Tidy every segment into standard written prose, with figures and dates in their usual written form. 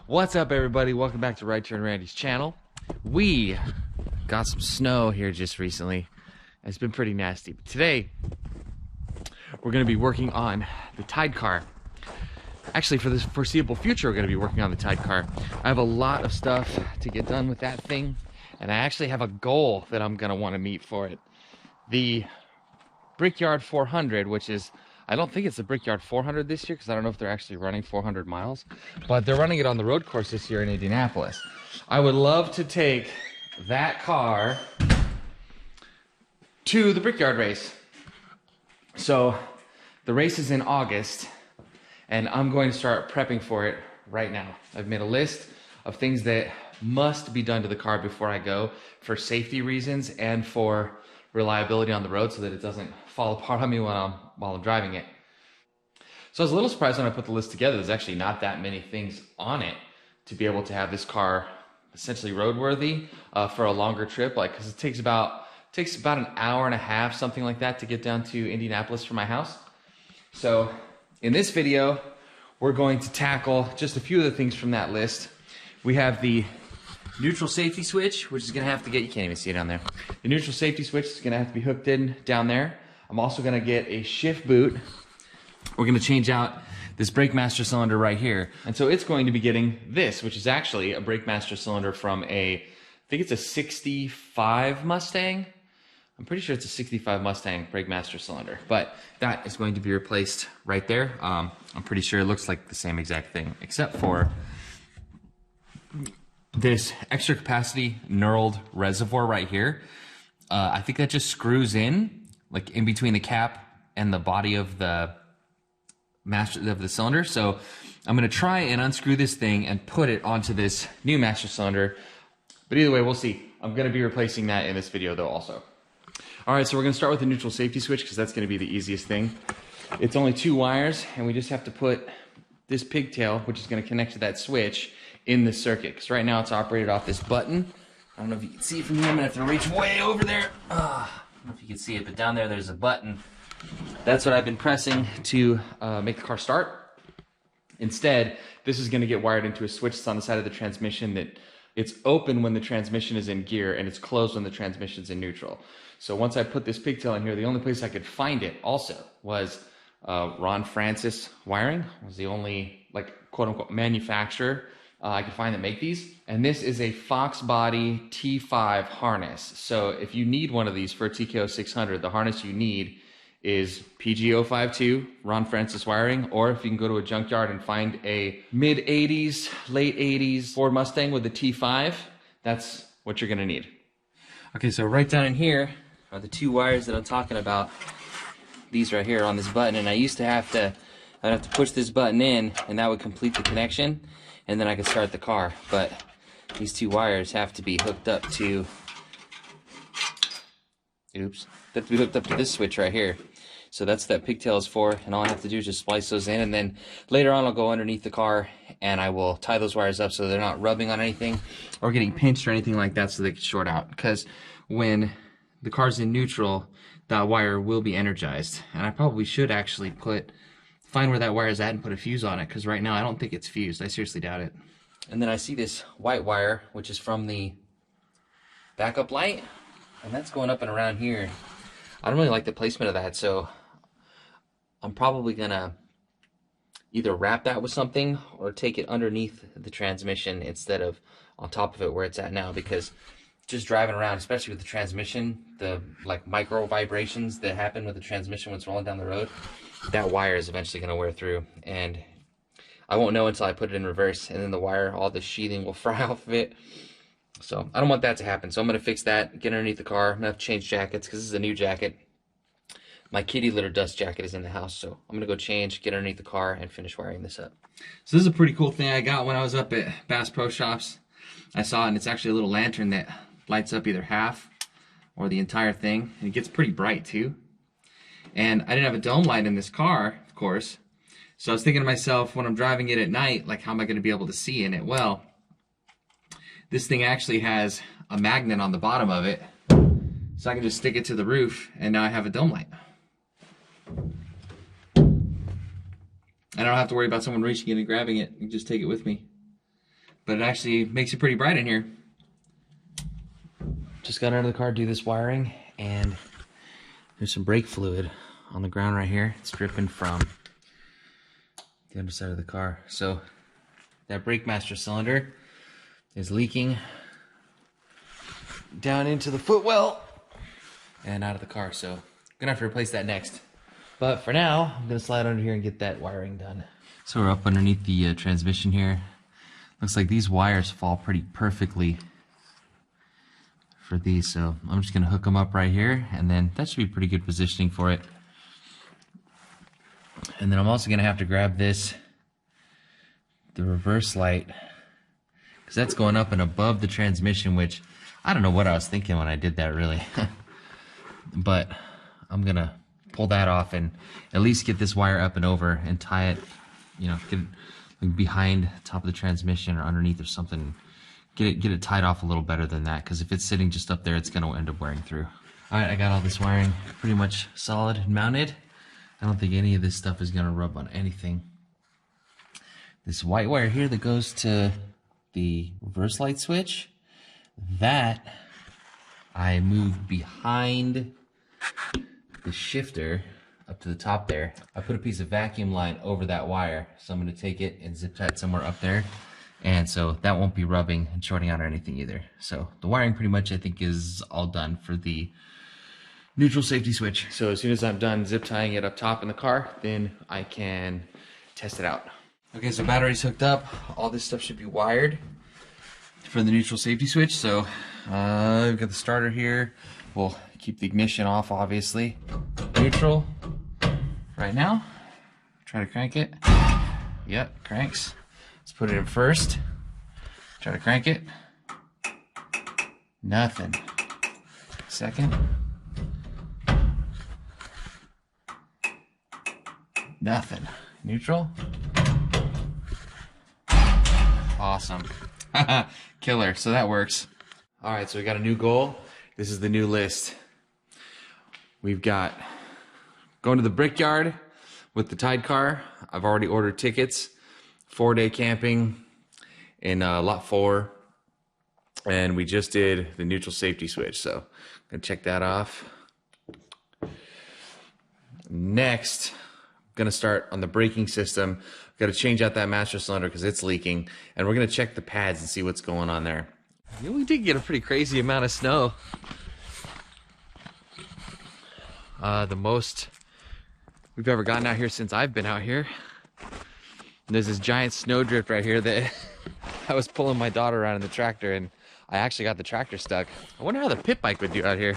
What's up, everybody? Welcome back to RightTurnRandy's channel. We got some snow here just recently. It's been pretty nasty. But today, we're going to be working on the Tide car. Actually, for this foreseeable future, we're going to be working on the Tide car. I have a lot of stuff to get done with that thing, and I actually have a goal that I'm going to want to meet for it. The Brickyard 400, which is, I don't think it's the Brickyard 400 this year, because I don't know if they're actually running 400 miles, but they're running it on the road course this year in Indianapolis. I would love to take that car to the Brickyard race. So the race is in August, and I'm going to start prepping for it right now. I've made a list of things that must be done to the car before I go, for safety reasons and for reliability on the road, so that it doesn't fall apart on me while I'm driving it. So I was a little surprised when I put the list together. There's actually not that many things on it to be able to have this car essentially roadworthy for a longer trip, because it takes about an hour and a half, something like that, to get down to Indianapolis from my house. So in this video, we're going to tackle just a few of the things from that list. We have the neutral safety switch, which is going to have to get, you can't even see it on there. The neutral safety switch is going to have to be hooked in down there. I'm also going to get a shift boot. We're going to change out this brake master cylinder right here. And so it's going to be getting this, which is actually a brake master cylinder from I think it's a 65 Mustang. I'm pretty sure it's a 65 Mustang brake master cylinder, but that is going to be replaced right there. I'm pretty sure it looks like the same exact thing, except for this extra capacity knurled reservoir right here. I think that just screws in, like in between the cap and the body of the master of the cylinder. So I'm going to try and unscrew this thing and put it onto this new master cylinder. But either way, we'll see. I'm going to be replacing that in this video though also. All right, so we're going to start with the neutral safety switch, because that's going to be the easiest thing. It's only 2 wires, and we just have to put this pigtail, which is going to connect to that switch, in the circuit, because right now it's operated off this button. I don't know if you can see it from here. I'm going to have to reach way over there. I don't know if you can see it, but down there's a button. That's what I've been pressing to make the car start. Instead, this is going to get wired into a switch that's on the side of the transmission that it's open when the transmission is in gear, and it's closed when the transmission's in neutral. So once I put this pigtail in here, the only place I could find it also was Ron Francis Wiring. It was the only, like, quote-unquote manufacturer I could find that make these. And this is a Fox Body T5 harness. So if you need one of these for a TKO 600, the harness you need is PG052, Ron Francis Wiring, or if you can go to a junkyard and find a mid-80s, late 80s Ford Mustang with a T5, that's what you're gonna need. Okay, so right down in here are the 2 wires that I'm talking about. These right here on this button, and I'd have to push this button in, and that would complete the connection, and then I could start the car. But these 2 wires have to be hooked up to, this switch right here. So that's what that pigtail is for, and all I have to do is just splice those in, and then later on I'll go underneath the car and I will tie those wires up so they're not rubbing on anything or getting pinched or anything like that, so they can short out. Because when the car's in neutral, that wire will be energized, and I probably should actually find where that wire is at and put a fuse on it, because right now I don't think it's fused. I seriously doubt it. And then I see this white wire, which is from the backup light, and that's going up and around here. I don't really like the placement of that, so I'm probably gonna either wrap that with something or take it underneath the transmission instead of on top of it where it's at now, because just driving around, especially with the transmission, the like micro vibrations that happen with the transmission when it's rolling down the road, that wire is eventually going to wear through, and I won't know until I put it in reverse, and then the wire, all the sheathing will fry off of it. So I don't want that to happen, so I'm going to fix that, get underneath the car. I'm going to have to change jackets, because this is a new jacket. My kitty litter dust jacket is in the house, so I'm going to go change, get underneath the car, and finish wiring this up. So this is a pretty cool thing I got when I was up at Bass Pro Shops. I saw it, and it's actually a little lantern that lights up either half or the entire thing, and it gets pretty bright too. And I didn't have a dome light in this car, of course, so I was thinking to myself, when I'm driving it at night, like, how am I going to be able to see in it? Well, this thing actually has a magnet on the bottom of it, so I can just stick it to the roof, and now I have a dome light. And I don't have to worry about someone reaching in and grabbing it. You can just take it with me. but it actually makes it pretty bright in here. Just got out of the car to do this wiring, and there's some brake fluid on the ground right here. It's dripping from the underside of the car. So that brake master cylinder is leaking down into the footwell and out of the car. So I'm gonna have to replace that next. But for now, I'm gonna slide under here and get that wiring done. So we're up underneath the transmission here. Looks like these wires fall pretty perfectly for these, so I'm just gonna hook them up right here, and then that should be pretty good positioning for it. And then I'm also gonna have to grab the reverse light, because that's going up and above the transmission, which I don't know what I was thinking when I did that, really. But I'm gonna pull that off and at least get this wire up and over and tie it, you know, get it like behind the top of the transmission or underneath or something. Get it tied off a little better than that, because if it's sitting just up there, it's gonna end up wearing through. All right, I got all this wiring pretty much solid and mounted. I don't think any of this stuff is gonna rub on anything. This white wire here that goes to the reverse light switch, that I moved behind the shifter up to the top there. I put a piece of vacuum line over that wire, so I'm gonna take it and zip tie it somewhere up there. And so that won't be rubbing and shorting out or anything either. So the wiring pretty much I think is all done for the neutral safety switch. So as soon as I'm done zip tying it up top in the car, then I can test it out. Okay, so battery's hooked up. All this stuff should be wired for the neutral safety switch. So we've got the starter here. We'll keep the ignition off, obviously. Neutral right now. Try to crank it. Yep, cranks. Let's put it in first. Try to crank it. Nothing. Second. Nothing. Neutral. Awesome. Killer. So that works. All right, so we got a new goal. This is the new list. We've got going to the Brickyard with the Tide car. I've already ordered tickets. 4-day camping in lot 4, and we just did the neutral safety switch, so I'm gonna check that off. Next, I'm gonna start on the braking system. Got to change out that master cylinder because it's leaking, and we're gonna check the pads and see what's going on there. Yeah, we did get a pretty crazy amount of snow. The most we've ever gotten out here since I've been out here. And there's this giant snowdrift right here that I was pulling my daughter around in the tractor, and I actually got the tractor stuck. I wonder how the pit bike would do out here.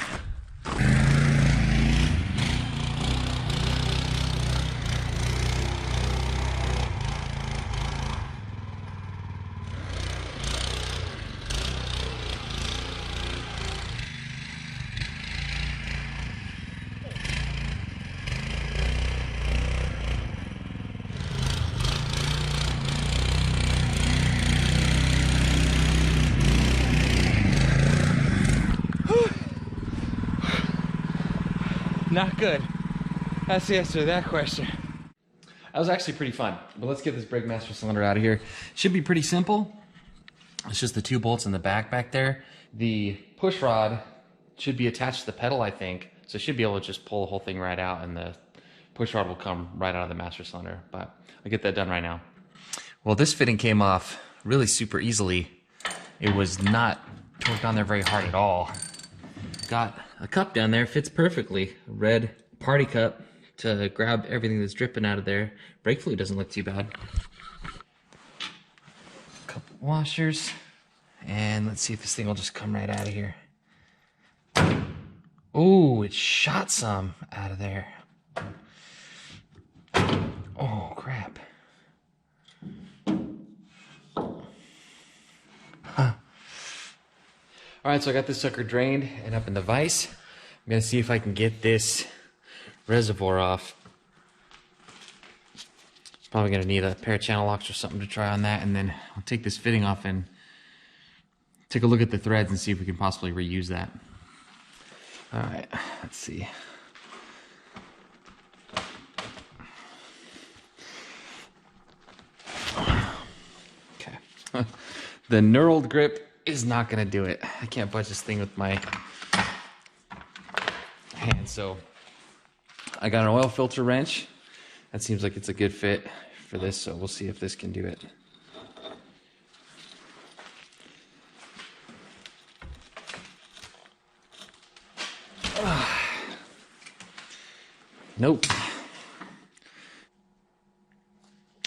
Not good. That's the answer to that question. That was actually pretty fun, but let's get this brake master cylinder out of here. Should be pretty simple. It's just the 2 bolts in the back there. The push rod should be attached to the pedal, I think, so it should be able to just pull the whole thing right out, and the push rod will come right out of the master cylinder, but I'll get that done right now. Well, this fitting came off really super easily. It was not torqued on there very hard at all. Got a cup down there, fits perfectly. A red party cup to grab everything that's dripping out of there. Brake fluid doesn't look too bad. Couple washers. And let's see if this thing will just come right out of here. Oh, it shot some out of there. Oh, crap. Huh. All right, so I got this sucker drained and up in the vise. I'm gonna see if I can get this reservoir off. Probably gonna need a pair of channel locks or something to try on that, and then I'll take this fitting off and take a look at the threads and see if we can possibly reuse that. All right, let's see. Okay. The knurled grip is not gonna do it. I can't budge this thing with my hand, so I got an oil filter wrench. That seems like it's a good fit for this, so we'll see if this can do it. Nope.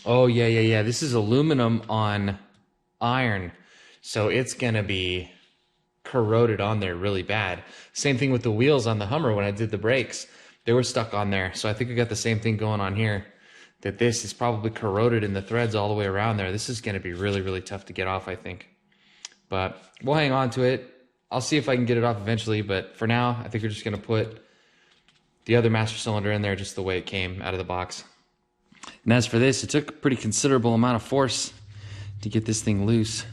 Oh, yeah. This is aluminum on iron, so it's gonna be corroded on there really bad. Same thing with the wheels on the Hummer when I did the brakes. They were stuck on there, so I think I got the same thing going on here, that this is probably corroded in the threads all the way around there. This is gonna be really, really tough to get off, I think. But we'll hang on to it. I'll see if I can get it off eventually, but for now, I think we're just gonna put the other master cylinder in there just the way it came out of the box. And as for this, it took a pretty considerable amount of force to get this thing loose.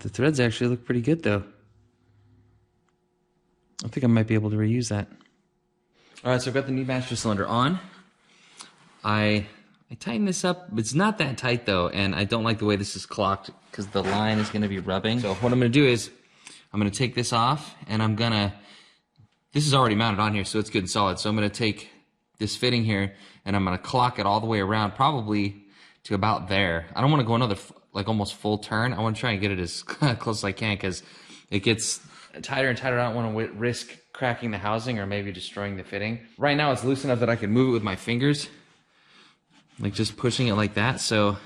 The threads actually look pretty good though. I think I might be able to reuse that. All right, so I've got the new master cylinder on. I tighten this up. It's not that tight though, and I don't like the way this is clocked because the line is gonna be rubbing. So what I'm gonna do is, I'm gonna take this off and this is already mounted on here, so it's good and solid. So I'm gonna take this fitting here and I'm gonna clock it all the way around, probably to about there. I don't wanna go another, like almost full turn. I wanna try and get it as close as I can because it gets tighter and tighter. I don't wanna risk cracking the housing or maybe destroying the fitting. Right now it's loose enough that I can move it with my fingers, like just pushing it like that. So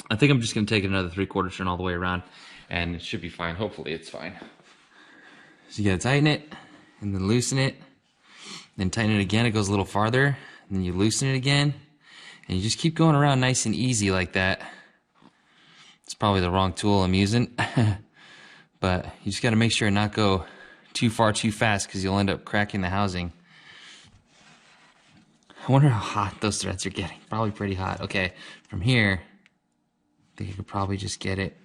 I think I'm just gonna take it another 3/4 turn all the way around and it should be fine. Hopefully it's fine. So you gotta tighten it and then loosen it, then tighten it again. It goes a little farther, and then you loosen it again, and you just keep going around nice and easy like that. It's probably the wrong tool I'm using, but you just gotta make sure and not go too far too fast because you'll end up cracking the housing. I wonder how hot those threads are getting. Probably pretty hot. Okay, from here, I think I could probably just get it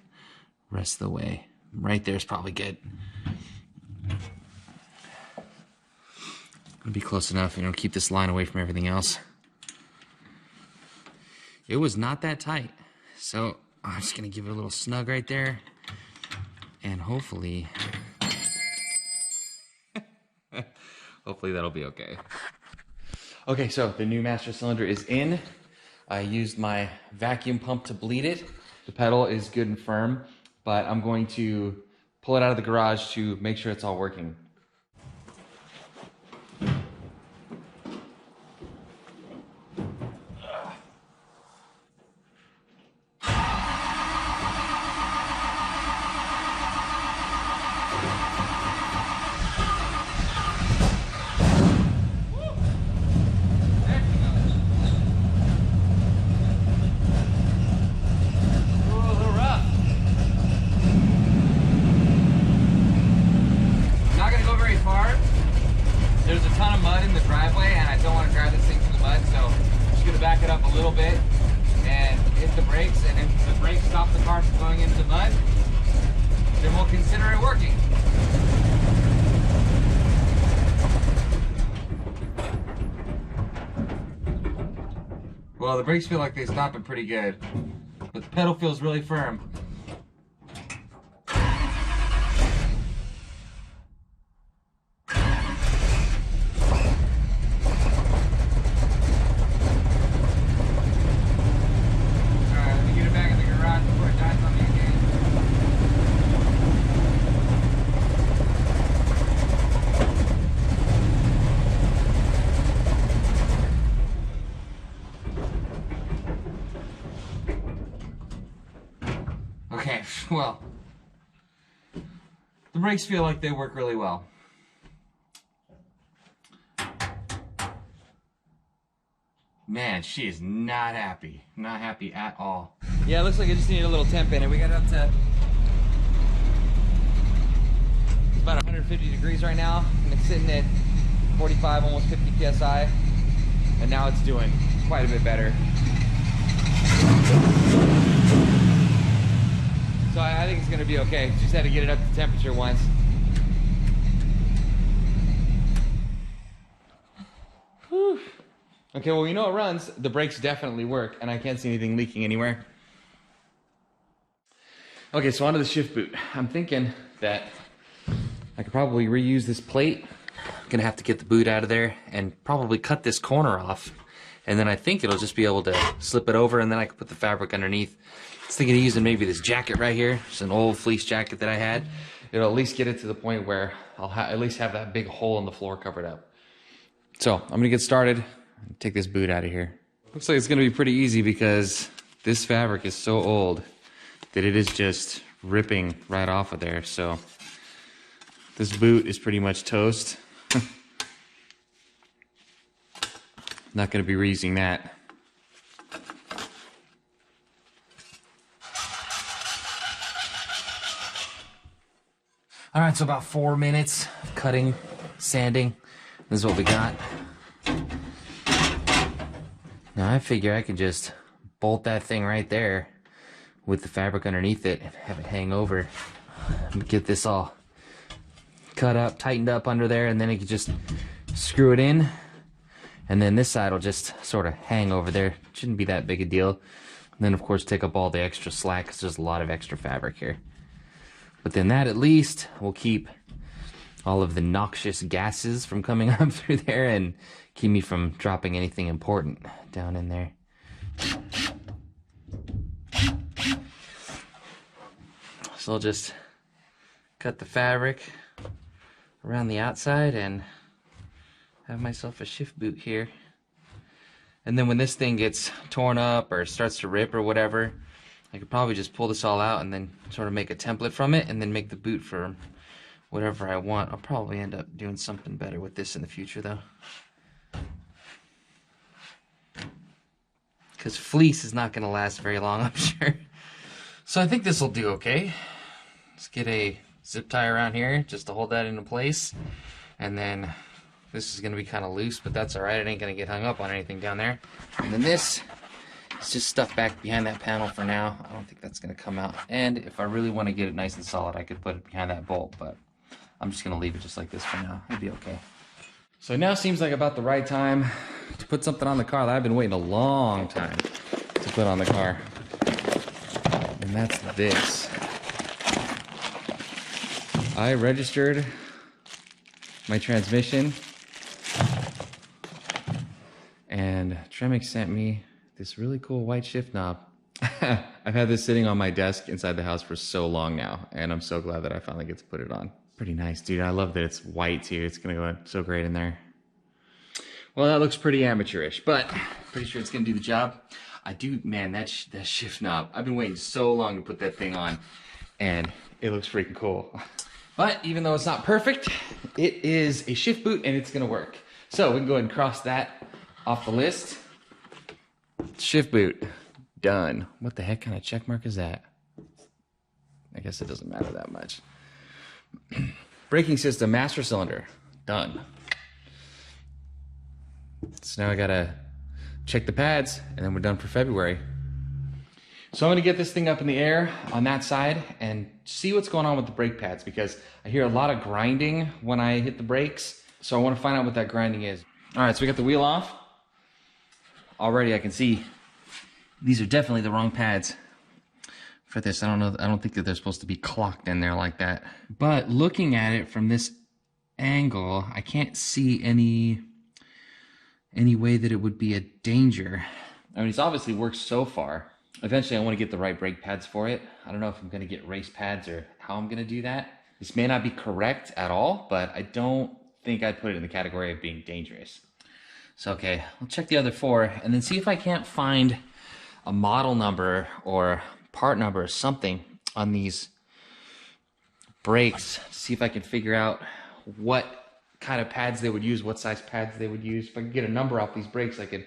rest of the way. Right there is probably good. It'll be close enough, you know, keep this line away from everything else. It was not that tight, so I'm just gonna give it a little snug right there, and hopefully that'll be okay. Okay, so the new master cylinder is in. I used my vacuum pump to bleed it. The pedal is good and firm, but I'm going to pull it out of the garage to make sure it's all working. There's a ton of mud in the driveway and I don't want to drive this thing through the mud, so I'm just going to back it up a little bit and hit the brakes, and if the brakes stop the car from going into the mud, then we'll consider it working. Well, the brakes feel like they stop it pretty good, but the pedal feels really firm. Okay, well, the brakes feel like they work really well. Man, she is not happy. Not happy at all. Yeah, it looks like I just need a little temp in it. We got it up to it's about 150 degrees right now, and it's sitting at 45, almost 50 PSI, and now it's doing quite a bit better. So I think it's gonna be okay. Just had to get it up to temperature once. Whew. Okay, well, you know it runs. The brakes definitely work, and I can't see anything leaking anywhere. Okay, so onto the shift boot. I'm thinking that I could probably reuse this plate. I'm gonna have to get the boot out of there and probably cut this corner off. And then I think it'll just be able to slip it over, and then I can put the fabric underneath. I was thinking of using maybe this jacket right here. It's an old fleece jacket that I had. It'll at least get it to the point where I'll at least have that big hole in the floor covered up. So I'm gonna get started. Take this boot out of here. Looks like it's gonna be pretty easy because this fabric is so old that it is just ripping right off of there. So this boot is pretty much toast. Not gonna be reusing that. All right, so about 4 minutes of cutting, sanding. This is what we got. Now I figure I could just bolt that thing right there with the fabric underneath it and have it hang over. Get this all cut up, tightened up under there, and then I could just screw it in. And then this side will just sort of hang over there. Shouldn't be that big a deal. And then of course take up all the extra slack because there's a lot of extra fabric here. But then that at least will keep all of the noxious gases from coming up through there and keep me from dropping anything important down in there. So I'll just cut the fabric around the outside and have myself a shift boot here. And then when this thing gets torn up or starts to rip or whatever, I could probably just pull this all out and then sort of make a template from it and then make the boot for whatever I want. I'll probably end up doing something better with this in the future though. Because fleece is not going to last very long, I'm sure. So I think this will do okay. Let's get a zip tie around here just to hold that into place. And then this is going to be kind of loose, but that's alright. It ain't going to get hung up on anything down there. And then this is just stuffed back behind that panel for now. I don't think that's going to come out. And if I really want to get it nice and solid, I could put it behind that bolt, but I'm just going to leave it just like this for now. It'll be okay. So now seems like about the right time to put something on the car that I've been waiting a long time to put on the car. And that's this. I registered my transmission and Tremec sent me this really cool white shift knob. I've had this sitting on my desk inside the house for so long now, and I'm so glad that I finally get to put it on. Pretty nice, dude. I love that it's white too. It's gonna go so great in there. Well, that looks pretty amateurish, but pretty sure it's gonna do the job. I do, man, that shift knob. I've been waiting so long to put that thing on, and it looks freaking cool. But even though it's not perfect, it is a shift boot and it's gonna work. So we can go ahead and cross that off the list. Shift boot, done. What the heck kind of check mark is that? I guess it doesn't matter that much. Braking system, master cylinder, done. So now I gotta check the pads and then we're done for February. So I'm gonna get this thing up in the air on that side and see what's going on with the brake pads because I hear a lot of grinding when I hit the brakes. So I wanna find out what that grinding is. All right, so we got the wheel off. Already I can see these are definitely the wrong pads for this. I don't think that they're supposed to be clocked in there like that. But looking at it from this angle, I can't see any way that it would be a danger. I mean, it's obviously worked so far. Eventually I want to get the right brake pads for it. I don't know if I'm going to get race pads or how I'm going to do that. This may not be correct at all, but I don't think I'd put it in the category of being dangerous. So, okay, I'll check the other four and then see if I can't find a model number or part number or something on these brakes. See if I can figure out what kind of pads they would use, what size pads they would use. If I can get a number off these brakes, I could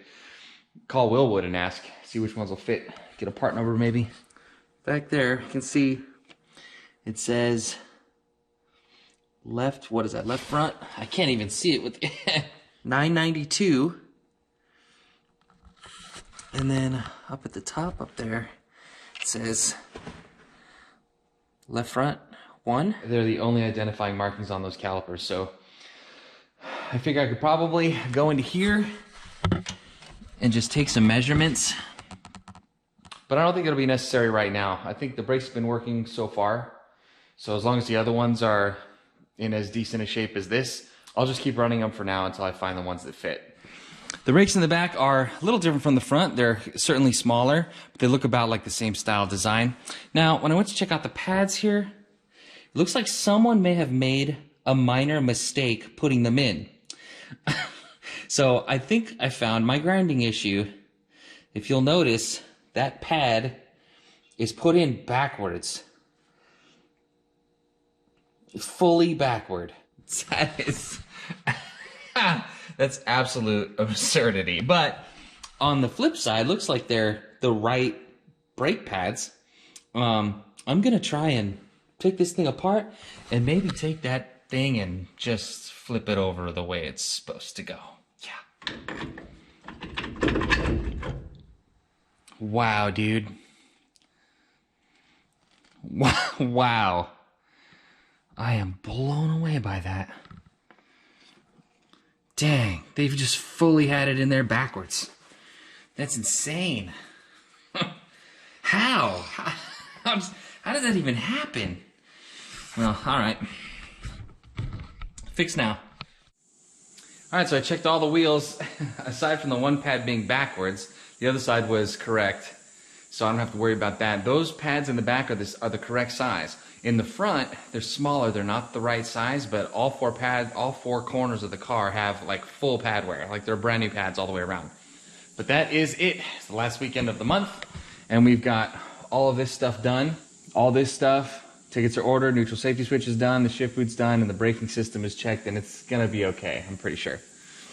call Wilwood and ask, see which ones will fit. Get a part number maybe. Back there, you can see it says left, what is that, left front? I can't even see it with 992. And then up at the top up there, it says left front 1. They're the only identifying markings on those calipers. So I figure I could probably go into here and just take some measurements. But I don't think it'll be necessary right now. I think the brakes have been working so far. So as long as the other ones are in as decent a shape as this, I'll just keep running them for now until I find the ones that fit. The brakes in the back are a little different from the front. They're certainly smaller, but they look about like the same style design. Now, when I went to check out the pads here, it looks like someone may have made a minor mistake putting them in. So I think I found my grinding issue. If you'll notice, that pad is put in backwards. Fully backward. That is... That's absolute absurdity. But on the flip side, looks like they're the right brake pads. I'm going to try and take this thing apart and maybe take that thing and just flip it over the way it's supposed to go. Yeah. Wow, dude. Wow. I am blown away by that. Dang, they've just fully had it in there backwards. That's insane. How? How did that even happen? Well, all right. Fixed now. All right, so I checked all the wheels. Aside from the one pad being backwards, the other side was correct. So I don't have to worry about that. Those pads in the back are the correct size. In the front, they're smaller. They're not the right size, but all four corners of the car have like full pad wear. Like they're brand new pads all the way around. But that is it. It's the last weekend of the month, and we've got all of this stuff done. All this stuff, tickets are ordered, neutral safety switch is done, the shift boot's done, and the braking system is checked, and it's gonna be okay, I'm pretty sure.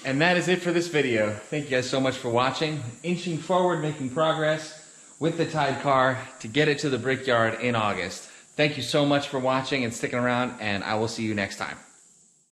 And that is it for this video. Thank you guys so much for watching. Inching forward, making progress with the Tide car to get it to the Brickyard in August. Thank you so much for watching and sticking around, and I will see you next time.